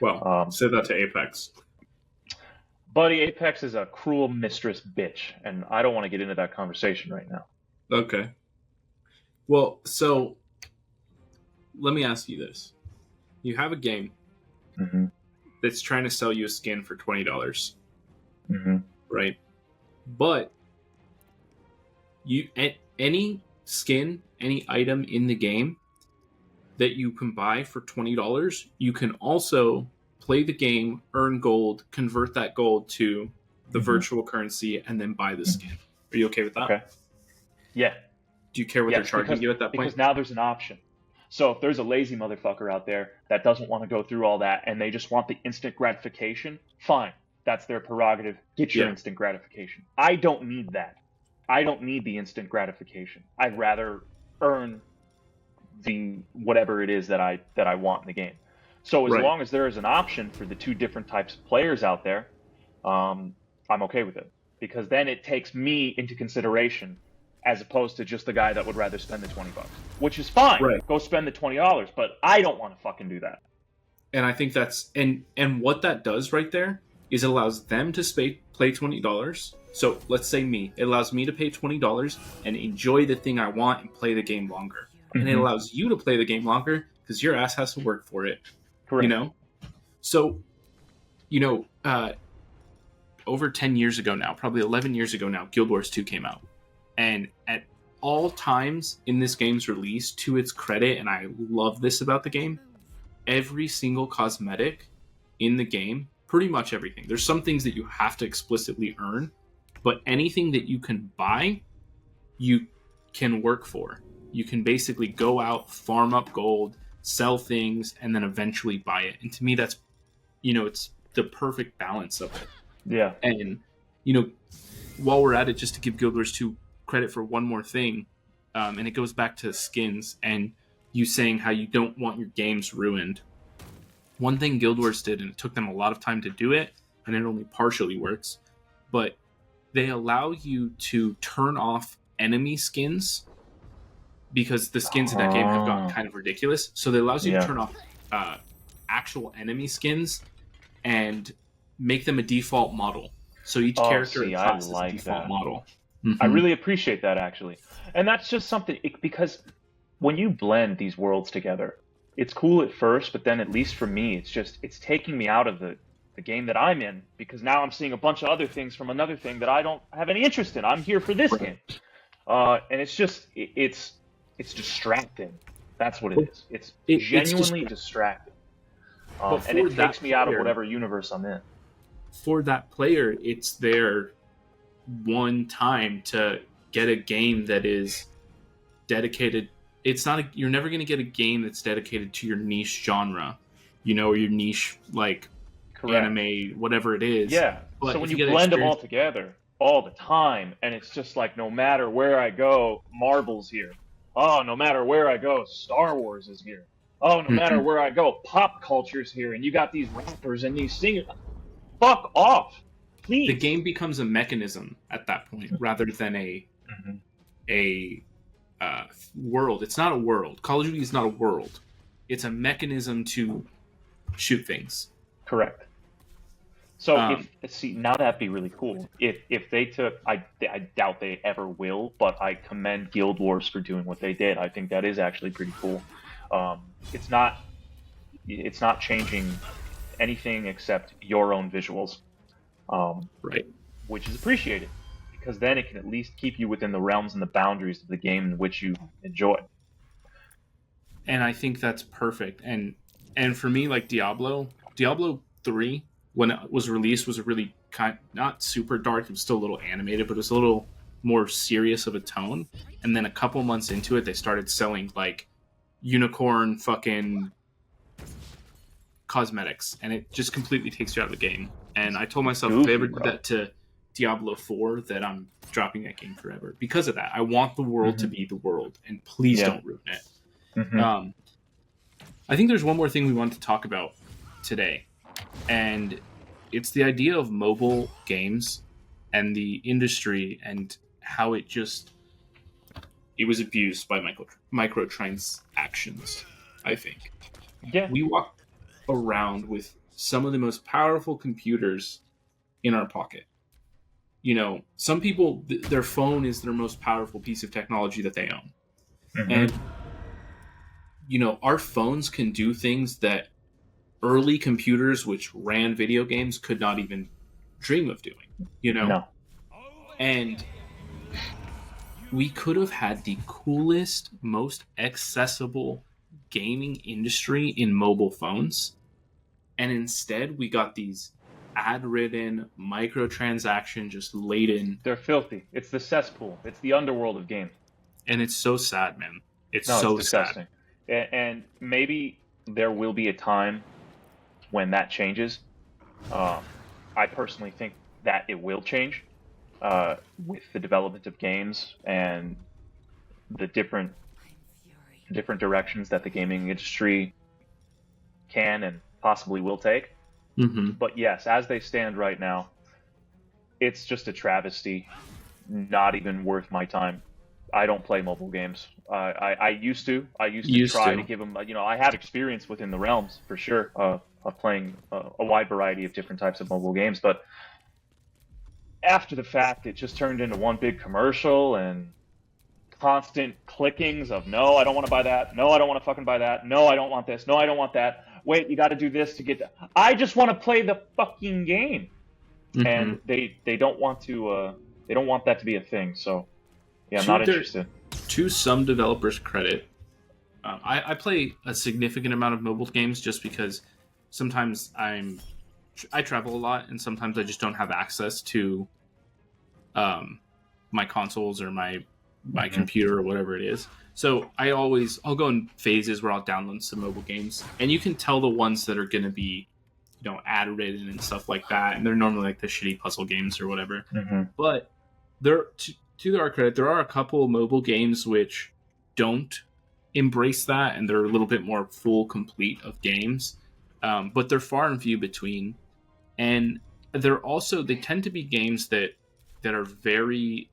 Well, say that to Apex. Buddy, Apex is a cruel mistress bitch, and I don't want to get into that conversation right now. Okay. Well, so let me ask you this. You have a game that's trying to sell you a skin for $20. Right? But any skin, any item in the game that you can buy for $20, you can also play the game, earn gold, convert that gold to the virtual currency, and then buy the skin. Are you okay with that? Okay. Yeah. Do you care what they're charging you at that point? Because now there's an option. So if there's a lazy motherfucker out there that doesn't want to go through all that and they just want the instant gratification, fine. That's their prerogative. Get your instant gratification. I don't need that. I don't need the instant gratification. I'd rather earn the whatever it is that I want in the game. So as long as there is an option for the two different types of players out there, I'm okay with it. Because then it takes me into consideration as opposed to just the guy that would rather spend the $20, which is fine. Right. Go spend the $20, but I don't want to fucking do that. And I think that's and what that does right there is it allows them to play $20. So let's say me, it allows me to pay $20 and enjoy the thing I want and play the game longer. And it allows you to play the game longer because your ass has to work for it. Correct. You know? So, over 10 years ago now, probably 11 years ago now, Guild Wars 2 came out. And at all times in this game's release, to its credit, and I love this about the game, every single cosmetic in the game, pretty much everything. There's some things that you have to explicitly earn, but anything that you can buy, you can work for. You can basically go out, farm up gold, sell things, and then eventually buy it. And to me, that's, it's the perfect balance of it. Yeah. And, while we're at it, just to give Guild Wars 2 credit for one more thing, and it goes back to skins and you saying how you don't want your games ruined. One thing Guild Wars did, and it took them a lot of time to do it, and it only partially works, but they allow you to turn off enemy skins because the skins in that game have gotten kind of ridiculous. So it allows you to turn off actual enemy skins and make them a default model. So each character in class is a default model. I really appreciate that, actually. And that's just something, because when you blend these worlds together, it's cool at first, but then at least for me, it's taking me out of the game that I'm in, because now I'm seeing a bunch of other things from another thing that I don't have any interest in. I'm here for this game. And it's just, it's distracting. That's what it is. It's genuinely distracting. And it takes me out of whatever universe I'm in. For that player, it's their one time to get a game that is dedicated. It's not you're never going to get a game that's dedicated to your niche genre, or your niche anime, whatever it is. Yeah. But so when you blend them all together all the time, and it's just like, no matter where I go, Marvel's here. Oh, no matter where I go, Star Wars is here. Oh, no matter where I go, pop culture's here, and you got these rappers and these singers. Fuck off, please. The game becomes a mechanism at that point, rather than a world. It's not a world. Call of Duty is not a world. It's a mechanism to shoot things. Correct. So now that'd be really cool. If they took, I doubt they ever will, but I commend Guild Wars for doing what they did. I think that is actually pretty cool. It's not changing anything except your own visuals, right? Which is appreciated, because then it can at least keep you within the realms and the boundaries of the game in which you enjoy. and I think that's perfect. And for me, like Diablo 3, when it was released, was a really not super dark. It was still a little animated, but it was a little more serious of a tone. And then a couple months into it, they started selling like unicorn fucking cosmetics, and it just completely takes you out of the game. And I told myself, if they ever did that to Diablo 4, that I'm dropping that game forever because of that. I want the world to be the world, and please don't ruin it. I think there's one more thing we want to talk about today, and it's the idea of mobile games and the industry and how it was abused by microtransactions, I think. Yeah. We walk around with some of the most powerful computers in our pocket. You know, some people, their phone is their most powerful piece of technology that they own. And, you know, our phones can do things that early computers, which ran video games, could not even dream of doing, you know? No. And we could have had the coolest, most accessible gaming industry in mobile phones. And instead, we got these ad-ridden, microtransaction just laden. They're filthy. It's the cesspool. It's the underworld of games. And it's so sad, man. It's disgusting. sad. And maybe there will be a time when that changes. I personally think that it will change with the development of games and the different directions that the gaming industry can and possibly will take. But yes, as they stand right now, it's just a travesty. Not even worth my time. I don't play mobile games. I used to. I used to try to give them. You know, I have experience within the realms for sure of playing a wide variety of different types of mobile games. But after the fact, it just turned into one big commercial and constant clickings of no, I don't want to buy that. No, I don't want to fucking buy that. No, I don't want this. No, I don't want that. Wait, you got to do this to get that. I just want to play the fucking game, and they don't want to. They don't want that to be a thing. So, yeah, I'm not interested. To some developers' credit, I play a significant amount of mobile games just because sometimes I travel a lot, and sometimes I just don't have access to my consoles or my computer or whatever it is. So I'll go in phases where I'll download some mobile games, and you can tell the ones that are going to be, you know, ad-rated and stuff like that, and they're normally like the shitty puzzle games or whatever. But to their credit, there are a couple mobile games which don't embrace that, and they're a little bit more full, complete of games, but they're far and few between. And they tend to be games that are very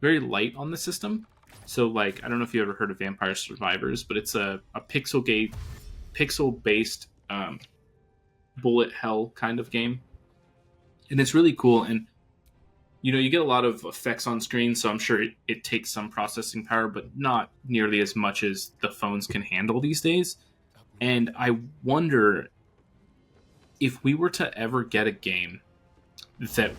very light on the system. So, like, I don't know if you ever heard of Vampire Survivors, but it's a pixel-based bullet hell kind of game. And it's really cool. And, you know, you get a lot of effects on screen, so I'm sure it takes some processing power, but not nearly as much as the phones can handle these days. And I wonder if we were to ever get a game that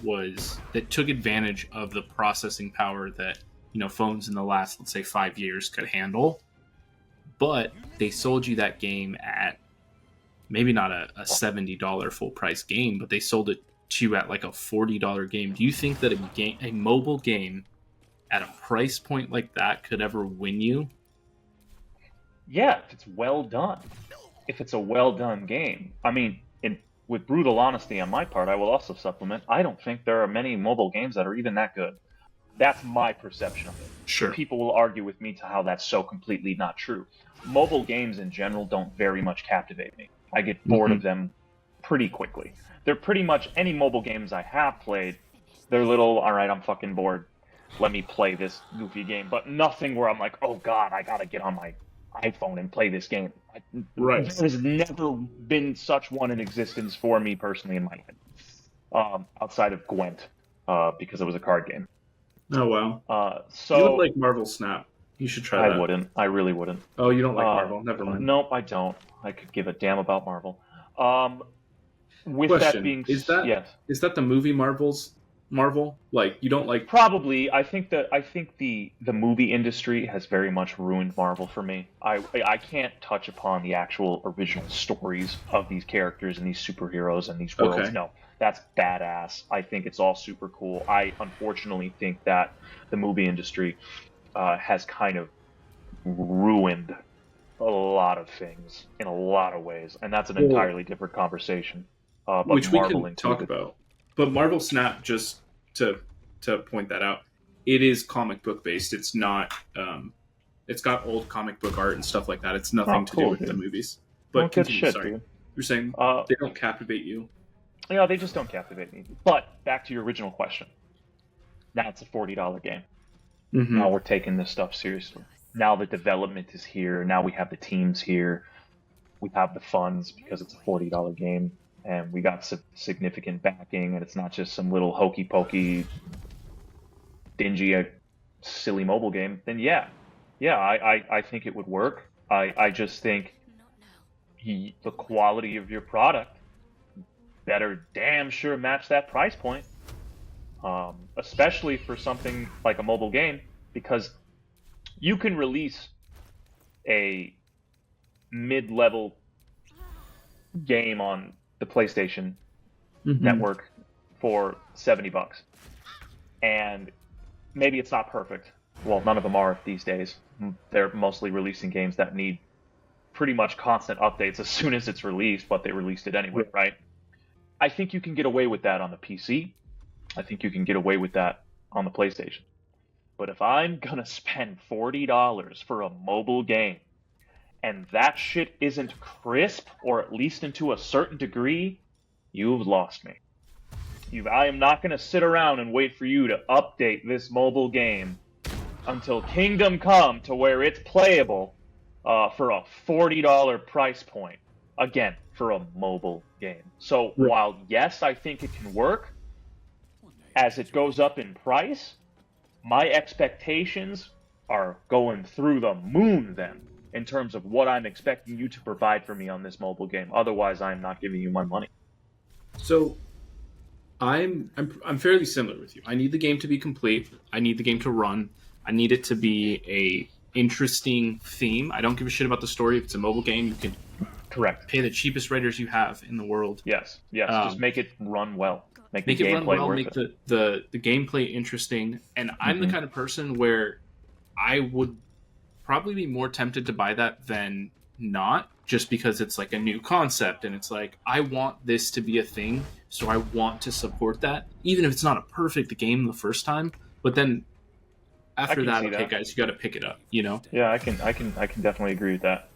took advantage of the processing power that, you know, phones in the last, let's say, 5 years could handle, but they sold you that game at maybe not a $70 full price game, but they sold it to you at like a $40 game. Do you think that a mobile game at a price point like that could ever win you? Yeah, if it's well done. If it's a well done game. I mean, with brutal honesty on my part, I will also supplement, I don't think there are many mobile games that are even that good. That's my perception of it. Sure. People will argue with me to how that's so completely not true. Mobile games in general don't very much captivate me. I get bored of them pretty quickly. They're pretty much any mobile games I have played, they're little, all right, I'm fucking bored. Let me play this goofy game. But nothing where I'm like, oh god, I gotta get on my iPhone and play this game. Right. There's never been such one in existence for me personally in my head. Outside of Gwent, because it was a card game. Oh, wow. So you would like Marvel Snap. You should try that. I wouldn't. I really wouldn't. Oh, you don't like Marvel? Never mind. Nope, I don't. I could give a damn about Marvel. With Question. that being Is that yes. Is that the movie Marvels? Marvel? Like, you don't like... Probably. I think the movie industry has very much ruined Marvel for me. I can't touch upon the actual original stories of these characters and these superheroes and these worlds. Okay. No, that's badass. I think it's all super cool. I unfortunately think that the movie industry has kind of ruined a lot of things in a lot of ways, and that's an entirely different conversation. But which we Marvel can talk included. about. But Marvel Snap, just to point that out, it is comic book based. It's not. It's got old comic book art and stuff like that. It's nothing to do with the movies. But Well, good continue. shit, Sorry, dude. you're saying they don't captivate you. Yeah, they just don't captivate me. But back to your original question. Now it's a $40 game. Mm-hmm. Now we're taking this stuff seriously. Now the development is here. Now we have the teams here. We have the funds because it's a $40 game, and we got significant backing, and it's not just some little hokey pokey, dingy, silly mobile game. Then yeah, I think it would work. I just think the quality of your product better damn sure match that price point, especially for something like a mobile game, because you can release a mid-level game on the PlayStation Network for $70, and maybe it's not perfect. Well, none of them are these days. They're mostly releasing games that need pretty much constant updates as soon as it's released, but they released it anyway, right? I think you can get away with that on the PC. I think you can get away with that on the PlayStation. But if I'm gonna spend $40 for a mobile game, and that shit isn't crisp, or at least into a certain degree, you've lost me. I am not gonna sit around and wait for you to update this mobile game until Kingdom Come to where it's playable for a $40 price point. Again, for a mobile game. So while yes, I think it can work, as it goes up in price, my expectations are going through the moon then, in terms of what I'm expecting you to provide for me on this mobile game. Otherwise, I'm not giving you my money. So I'm fairly similar with you. I need the game to be complete. I need the game to run. I need it to be a interesting theme. I don't give a shit about the story. If it's a mobile game, you can pay the cheapest writers you have in the world. Yes. Just make it run well. Make the it run gameplay well. worth Make it. the gameplay interesting. And I'm the kind of person where I would probably be more tempted to buy that than not, just because it's like a new concept and it's like, I want this to be a thing, so I want to support that, even if it's not a perfect game the first time. But then after that, okay, guys, you got to pick it up, you know? Yeah, I can definitely agree with that.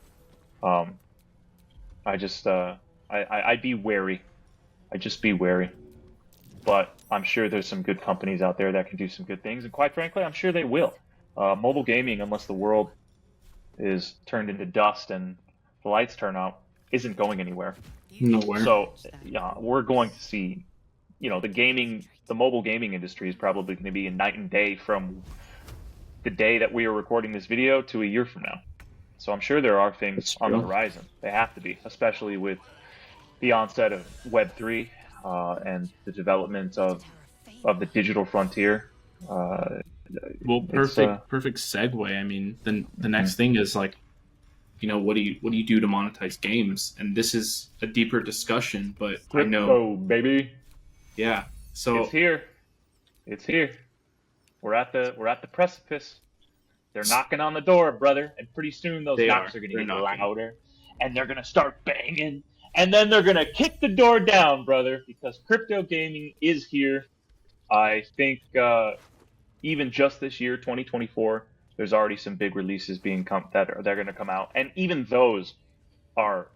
I just I'd be wary. I'd just be wary. But I'm sure there's some good companies out there that can do some good things, and quite frankly, I'm sure they will. Mobile gaming, unless the world is turned into dust and the lights turn out, isn't going anywhere. Nowhere. So yeah, we're going to see, the mobile gaming industry is probably going to be a night and day from the day that we are recording this video to a year from now. So I'm sure there are things on the horizon. They have to be, especially with the onset of Web3 and the development of the digital frontier. Well, perfect segue. I mean, the next thing is like, what do you do to monetize games? And this is a deeper discussion, but Crypto, I know, baby. Yeah. So it's here. We're at the precipice. They're knocking on the door, brother, and pretty soon those knocks are going to get louder, and they're going to start banging, and then they're going to kick the door down, brother, because crypto gaming is here. I think even just this year, 2024, there's already some big releases they're going to come out, and even those are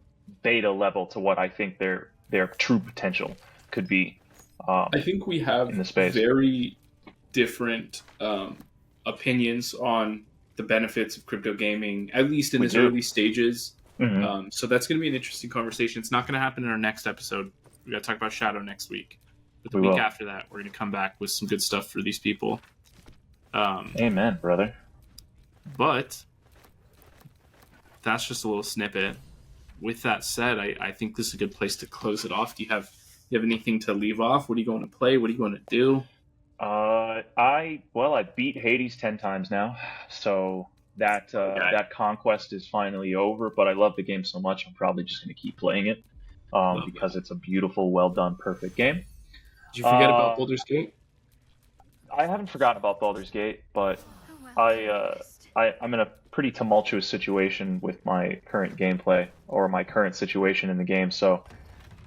beta level to what I think their true potential could be. I think we have in the space very different opinions on the benefits of crypto gaming, at least in its early stages. Mm-hmm. So that's going to be an interesting conversation. It's not going to happen in our next episode. We got to talk about Shadow next week. But the week after that, we're going to come back with some good stuff for these people. Amen, brother. But that's just a little snippet. With that said, I think this is a good place to close it off. Do you have anything to leave off? What are you going to play? What are you going to do? I beat Hades 10 times now, so that conquest is finally over. But I love the game so much, I'm probably just going to keep playing it because it's a beautiful, well done, perfect game. Did you forget about Baldur's Gate? I haven't forgotten about Baldur's Gate, but I'm in a pretty tumultuous situation with my current gameplay or my current situation in the game, so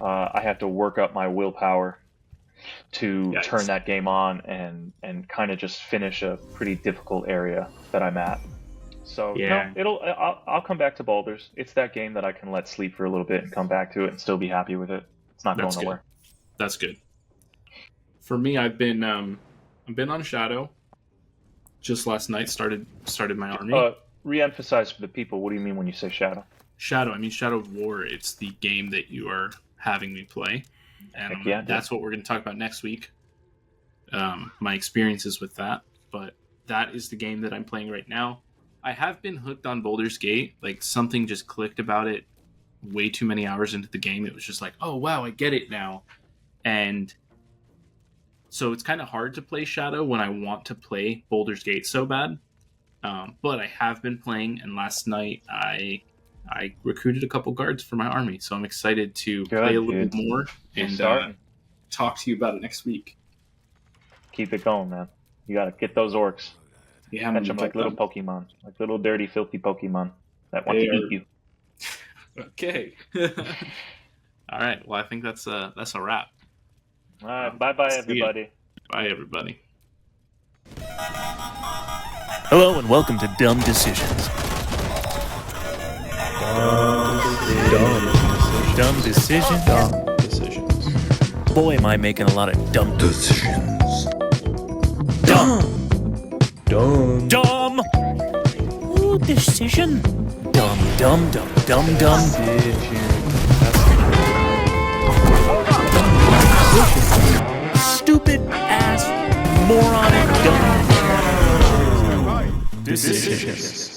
I have to work up my willpower to turn that game on and kind of just finish a pretty difficult area that I'm at. So I'll come back to Baldur's. It's that game that I can let sleep for a little bit and come back to it and still be happy with it. It's not going nowhere. That's good. For me, I've been on Shadow. Just last night started my army. Re-emphasize for the people. What do you mean when you say Shadow? Shadow. I mean Shadow of War. It's the game that you are having me play, and that's what we're going to talk about next week. My experiences with that, but that is the game that I'm playing right now. I have been hooked on Baldur's Gate. Like, something just clicked about it way too many hours into the game. It was just like, oh wow, I get it now. And so it's kind of hard to play Shadow when I want to play Baldur's Gate so bad. But I have been playing, and last night I recruited a couple guards for my army, so I'm excited to play a little more and talk to you about it next week. Keep it going, man. You gotta get those orcs. Yeah, catch them like little Pokemon, like little dirty, filthy Pokemon that want to eat you. Okay. All right. Well, I think that's a wrap. All right. Bye, everybody. Bye, everybody. Hello and welcome to Dumb Decisions. Dumb decisions. Dumb decisions. Boy, am I making a lot of dumb decisions. Dumb. Ooh, decision. Dumb. Stupid ass moronic dumb decisions.